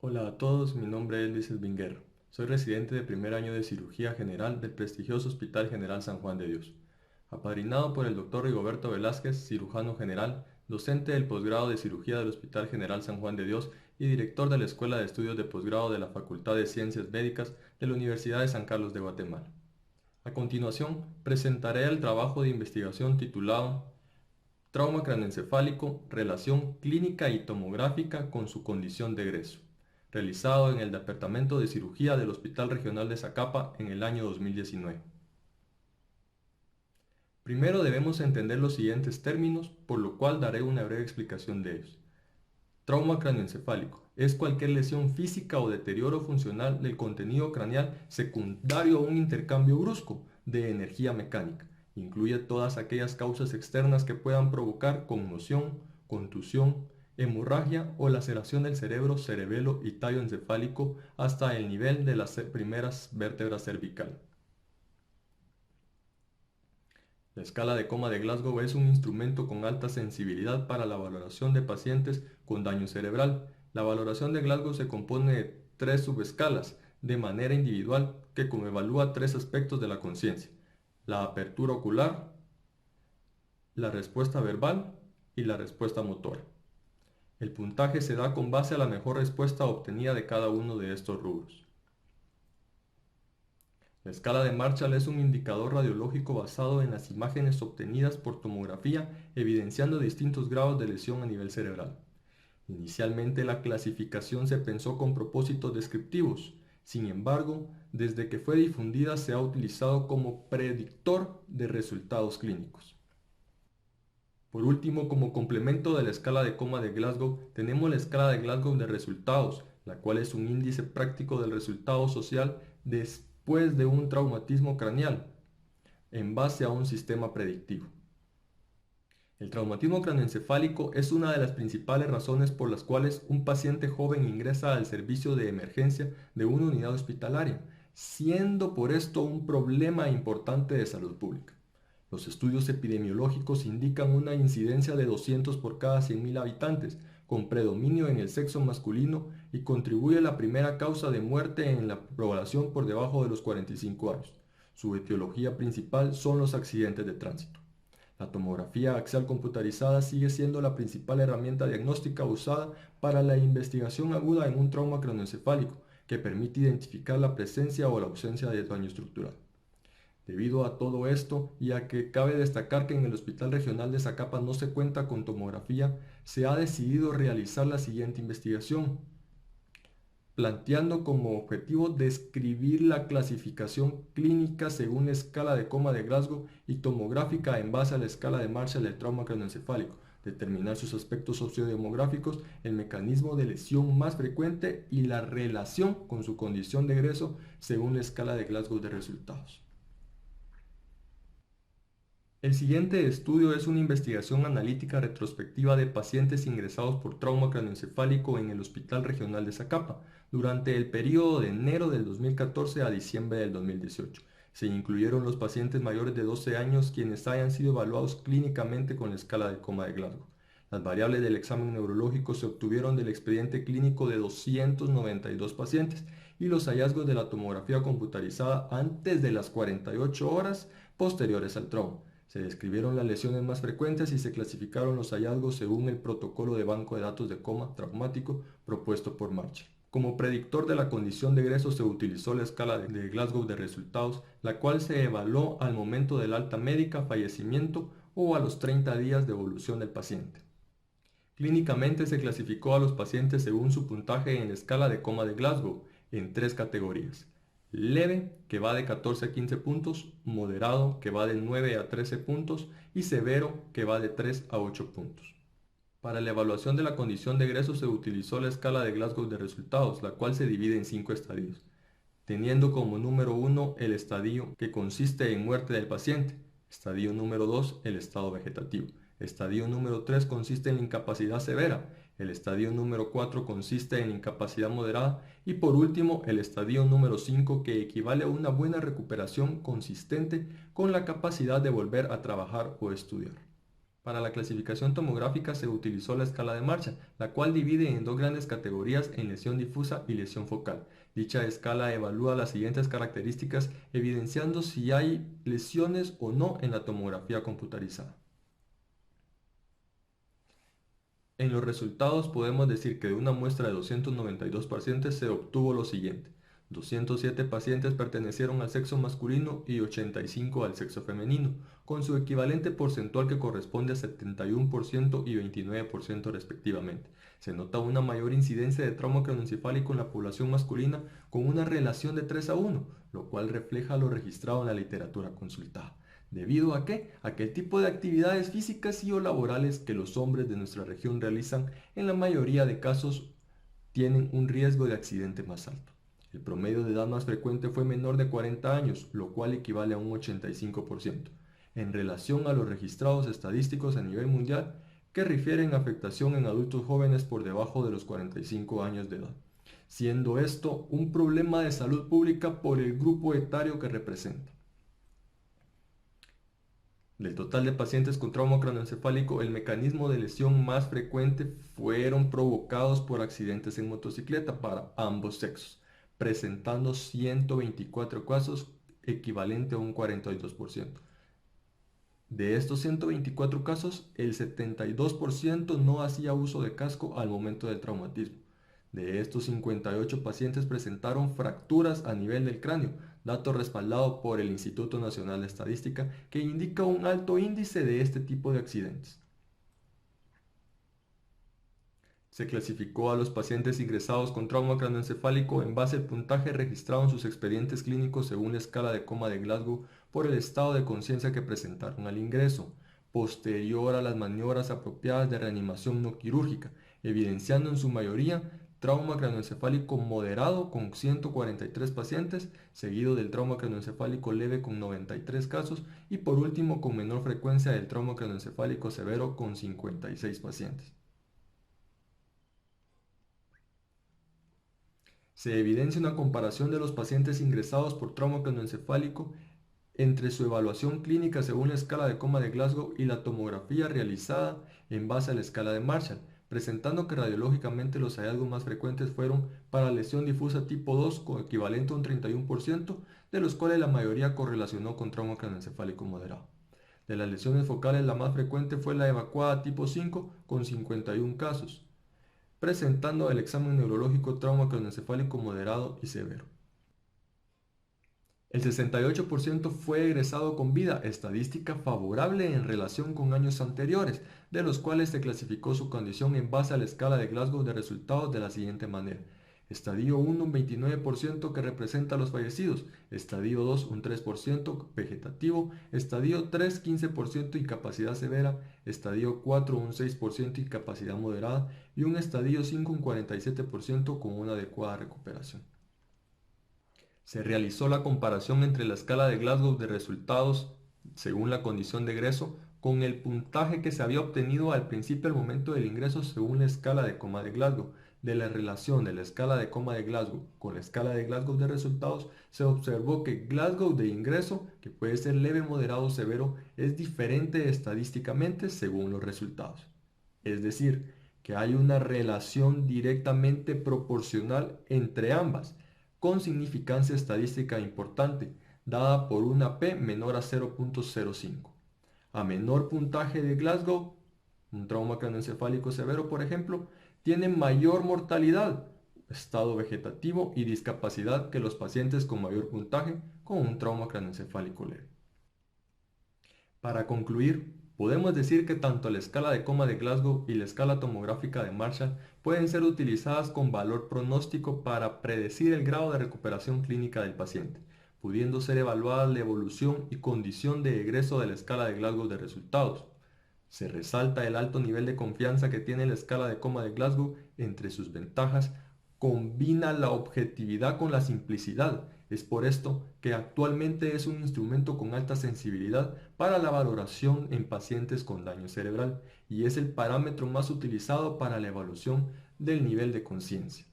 Hola a todos, mi nombre es Luis Elvinguer. Soy residente de primer año de cirugía general del prestigioso Hospital General San Juan de Dios. Apadrinado por el Dr. Rigoberto Velázquez, cirujano general, docente del posgrado de cirugía del Hospital General San Juan de Dios y director de la Escuela de Estudios de Posgrado de la Facultad de Ciencias Médicas de la Universidad de San Carlos de Guatemala. A continuación, presentaré el trabajo de investigación titulado Trauma craneoencefálico, relación clínica y tomográfica con su condición de egreso, realizado en el Departamento de Cirugía del Hospital Regional de Zacapa en el año 2019. Primero debemos entender los siguientes términos, por lo cual daré una breve explicación de ellos. Trauma craneoencefálico es cualquier lesión física o deterioro funcional del contenido craneal secundario a un intercambio brusco de energía mecánica. Incluye todas aquellas causas externas que puedan provocar conmoción, contusión, hemorragia o laceración del cerebro, cerebelo y tallo encefálico hasta el nivel de las primeras vértebras cervical. La escala de coma de Glasgow es un instrumento con alta sensibilidad para la valoración de pacientes con daño cerebral. La valoración de Glasgow se compone de 3 subescalas de manera individual que evalúa 3 aspectos de la conciencia: la apertura ocular, la respuesta verbal y la respuesta motora. El puntaje se da con base a la mejor respuesta obtenida de cada uno de estos rubros. La escala de Marshall es un indicador radiológico basado en las imágenes obtenidas por tomografía, evidenciando distintos grados de lesión a nivel cerebral. Inicialmente la clasificación se pensó con propósitos descriptivos. Sin embargo, desde que fue difundida se ha utilizado como predictor de resultados clínicos. Por último, como complemento de la escala de coma de Glasgow, tenemos la escala de Glasgow de resultados, la cual es un índice práctico del resultado social después de un traumatismo craneal, en base a un sistema predictivo. El traumatismo craneoencefálico es una de las principales razones por las cuales un paciente joven ingresa al servicio de emergencia de una unidad hospitalaria, siendo por esto un problema importante de salud pública. Los estudios epidemiológicos indican una incidencia de 200 por cada 100.000 habitantes, con predominio en el sexo masculino, y contribuye a la primera causa de muerte en la población por debajo de los 45 años. Su etiología principal son los accidentes de tránsito. La tomografía axial computarizada sigue siendo la principal herramienta diagnóstica usada para la investigación aguda en un trauma craneoencefálico, que permite identificar la presencia o la ausencia de daño estructural. Debido a todo esto, y a que cabe destacar que en el Hospital Regional de Zacapa no se cuenta con tomografía, se ha decidido realizar la siguiente investigación, planteando como objetivo describir la clasificación clínica según la escala de coma de Glasgow y tomográfica en base a la escala de Marshall del trauma craneoencefálico, determinar sus aspectos sociodemográficos, el mecanismo de lesión más frecuente y la relación con su condición de egreso según la escala de Glasgow de resultados. El siguiente estudio es una investigación analítica retrospectiva de pacientes ingresados por trauma craneoencefálico en el Hospital Regional de Zacapa durante el periodo de enero del 2014 a diciembre del 2018. Se incluyeron los pacientes mayores de 12 años quienes hayan sido evaluados clínicamente con la escala de coma de Glasgow. Las variables del examen neurológico se obtuvieron del expediente clínico de 292 pacientes y los hallazgos de la tomografía computarizada antes de las 48 horas posteriores al trauma. Se describieron las lesiones más frecuentes y se clasificaron los hallazgos según el protocolo de banco de datos de coma traumático propuesto por Marshall. Como predictor de la condición de egreso se utilizó la escala de Glasgow de resultados, la cual se evaluó al momento del alta médica, fallecimiento o a los 30 días de evolución del paciente. Clínicamente se clasificó a los pacientes según su puntaje en la escala de coma de Glasgow en 3 categorías. Leve, que va de 14 a 15 puntos, moderado, que va de 9 a 13 puntos, y severo, que va de 3 a 8 puntos. Para la evaluación de la condición de egreso se utilizó la escala de Glasgow de resultados, la cual se divide en 5 estadios, teniendo como número 1 el estadio que consiste en muerte del paciente, estadio número 2 el estado vegetativo, estadio número 3 consiste en incapacidad severa, el estadio número 4 consiste en incapacidad moderada y por último el estadio número 5 que equivale a una buena recuperación consistente con la capacidad de volver a trabajar o estudiar. Para la clasificación tomográfica se utilizó la escala de Marshall, la cual divide en dos grandes categorías en lesión difusa y lesión focal. Dicha escala evalúa las siguientes características, evidenciando si hay lesiones o no en la tomografía computarizada. En los resultados podemos decir que de una muestra de 292 pacientes se obtuvo lo siguiente. 207 pacientes pertenecieron al sexo masculino y 85 al sexo femenino, con su equivalente porcentual que corresponde a 71% y 29% respectivamente. Se nota una mayor incidencia de trauma craneoencefálico en la población masculina con una relación de 3:1, lo cual refleja lo registrado en la literatura consultada. ¿Debido a qué? A que el tipo de actividades físicas y o laborales que los hombres de nuestra región realizan en la mayoría de casos tienen un riesgo de accidente más alto. El promedio de edad más frecuente fue menor de 40 años, lo cual equivale a un 85%, en relación a los registrados estadísticos a nivel mundial que refieren a afectación en adultos jóvenes por debajo de los 45 años de edad, siendo esto un problema de salud pública por el grupo etario que representa. Del total de pacientes con trauma craneoencefálico, el mecanismo de lesión más frecuente fueron provocados por accidentes en motocicleta para ambos sexos, presentando 124 casos, equivalente a un 42%. De estos 124 casos, el 72% no hacía uso de casco al momento del traumatismo. De estos 58 pacientes presentaron fracturas a nivel del cráneo, dato respaldado por el Instituto Nacional de Estadística que indica un alto índice de este tipo de accidentes. Se clasificó a los pacientes ingresados con trauma craneoencefálico en base al puntaje registrado en sus expedientes clínicos según la escala de coma de Glasgow por el estado de conciencia que presentaron al ingreso, posterior a las maniobras apropiadas de reanimación no quirúrgica, evidenciando en su mayoría trauma craneoencefálico moderado con 143 pacientes, seguido del trauma craneoencefálico leve con 93 casos y por último con menor frecuencia del trauma craneoencefálico severo con 56 pacientes. Se evidencia una comparación de los pacientes ingresados por trauma craneoencefálico entre su evaluación clínica según la escala de coma de Glasgow y la tomografía realizada en base a la escala de Marshall, presentando que radiológicamente los hallazgos más frecuentes fueron para lesión difusa tipo 2 con equivalente a un 31%, de los cuales la mayoría correlacionó con trauma craneoencefálico moderado. De las lesiones focales la más frecuente fue la evacuada tipo 5 con 51 casos, presentando el examen neurológico trauma craneoencefálico moderado y severo. El 68% fue egresado con vida, estadística favorable en relación con años anteriores, de los cuales se clasificó su condición en base a la escala de Glasgow de resultados de la siguiente manera. Estadio 1 un 29% que representa a los fallecidos, estadio 2 un 3% vegetativo, estadio 3 15% incapacidad severa, estadio 4 un 6% incapacidad moderada y un estadio 5 un 47% con una adecuada recuperación. Se realizó la comparación entre la escala de Glasgow de resultados según la condición de egreso con el puntaje que se había obtenido al principio al momento del ingreso según la escala de coma de Glasgow. De la relación de la escala de coma de Glasgow con la escala de Glasgow de resultados, se observó que Glasgow de ingreso, que puede ser leve, moderado o severo, es diferente estadísticamente según los resultados. Es decir, que hay una relación directamente proporcional entre ambas, con significancia estadística importante, dada por una P menor a 0.05. A menor puntaje de Glasgow, un trauma craneoencefálico severo por ejemplo, tiene mayor mortalidad, estado vegetativo y discapacidad que los pacientes con mayor puntaje con un trauma craneoencefálico leve. Para concluir, podemos decir que tanto la escala de coma de Glasgow y la escala tomográfica de Marshall pueden ser utilizadas con valor pronóstico para predecir el grado de recuperación clínica del paciente, pudiendo ser evaluada la evolución y condición de egreso de la escala de Glasgow de resultados. Se resalta el alto nivel de confianza que tiene la escala de coma de Glasgow. Entre sus ventajas, combina la objetividad con la simplicidad. Es por esto que actualmente es un instrumento con alta sensibilidad para la valoración en pacientes con daño cerebral y es el parámetro más utilizado para la evaluación del nivel de conciencia.